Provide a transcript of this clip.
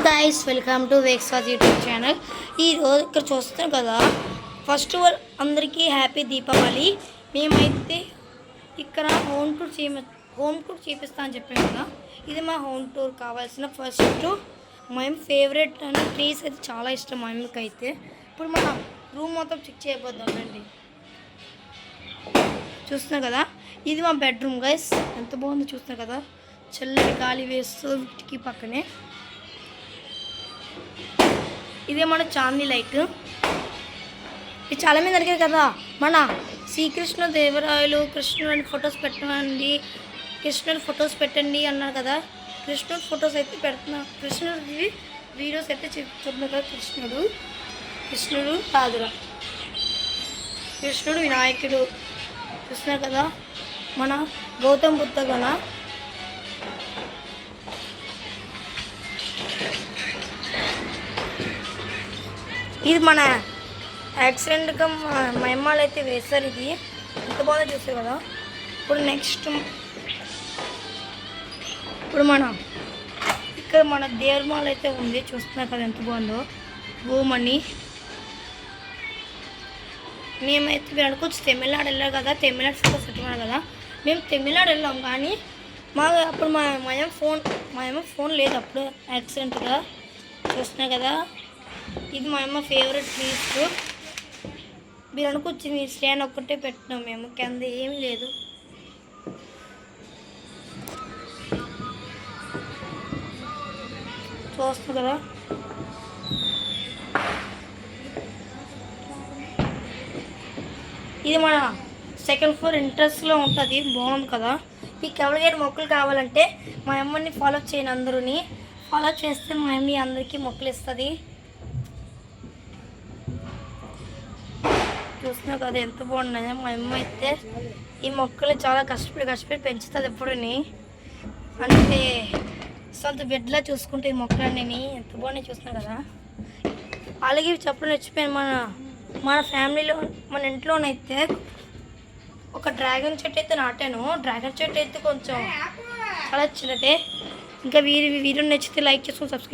Guys welcome to వేక్స్వాజ్ YouTube channel. ఈరోజు ఇక్కడ చూస్తున్నాం కదా, ఫస్ట్ ఆఫ్ ఆల్ అందరికీ హ్యాపీ దీపావళి. మేమైతే ఇక్కడ హోమ్ టూర్ చూపిస్తా అని చెప్పాం కదా, ఇది మా హోమ్ టూర్ కావాల్సిన ఫస్ట్. మేము ఫేవరెట్ అని ట్రీస్ అయితే చాలా ఇష్టం మా అమ్మకి అయితే. ఇప్పుడు మన రూమ్ మొత్తం చెక్ చేయబోద్దాం రండి. చూస్తున్నారు కదా, ఇది మా బెడ్రూమ్ గైస్. ఎంత బాగుందో చూస్తున్నారు కదా, చల్లటి గాలి వేస్తూ కిటికీ పక్కనే. ఇదే మన చాందీ లైట్. ఇది చాలా మంది అడిగారు కదా, మన శ్రీకృష్ణ దేవరాయలు కృష్ణుడి ఫొటోస్ పెట్టండి, కృష్ణుడి ఫొటోస్ పెట్టండి అన్నారు కదా. కృష్ణుడి ఫొటోస్ అయితే పెడుతున్నా, కృష్ణుడి వీడియోస్ అయితే చెప్తున్నారు కదా. కృష్ణుడు రాదురా, కృష్ణుడు వినాయకుడు చూస్తున్నారు కదా. మన గౌతమ్ బుద్ధ కదా, ఇది మన యాక్సిడెంట్గా మా అమ్మాయిలు అయితే వేస్తారు. ఇది ఎంత బాగుందో చూస్తారు కదా. ఇప్పుడు నెక్స్ట్ ఇక్కడ మన దేవరమాల అయితే ఉంది, చూస్తున్నారు కదా ఎంత బాగుందో. భూమని మేమైతే మీరు అనుకోవచ్చు తమిళనాడు వెళ్ళాం కదా, తమిళనాడు ఫోటోస్ పెట్టుకున్నాం కదా. మేము తమిళనాడు వెళ్ళాం కానీ అప్పుడు మా అమ్మ ఫోన్ లేదు అప్పుడు యాక్సిడెంట్గా. చూస్తున్నారు కదా, ఇది మా అమ్మ ఫేవరెట్ ట్రీస్. మీరు అనుకోవచ్చు మీ స్టాండ్ ఒక్కటే పెట్టినాం మేము, కింద ఏమీ లేదు. చూస్తున్నారు కదా, ఇది మన సెకండ్ ఫ్లోర్ ఎంట్రన్స్లో ఉంటుంది. బాగుంది కదా. ఈ ఎవరికైనా మొక్కలు కావాలంటే మా అమ్మని ఫాలో చేయండి. అందరూని ఫాలో చేస్తే మా అమ్మ అందరికీ మొక్కలు ఇస్తుంది. చూస్తున్నారు కదా ఎంత బాగున్నాయో. మా అమ్మ అయితే ఈ మొక్కలు చాలా కష్టపడి పెంచుతుంది. ఎప్పుడుని అంటే సొంత బిడ్డలా చూసుకుంటే ఈ మొక్కలన్నీ ఎంత బాగున్నాయి చూస్తున్నారు కదా. అలాగే చెప్పడం వచ్చిపోయాను, మన ఫ్యామిలీలో మన ఇంట్లోనైతే ఒక డ్రాగన్ చెట్టు అయితే నాటాను. డ్రాగన్ చెట్టు అయితే కొంచెం చాలా చిన్నదే. ఇంకా వీడియో నచ్చితే లైక్ చేసుకొని సబ్స్క్రైబ్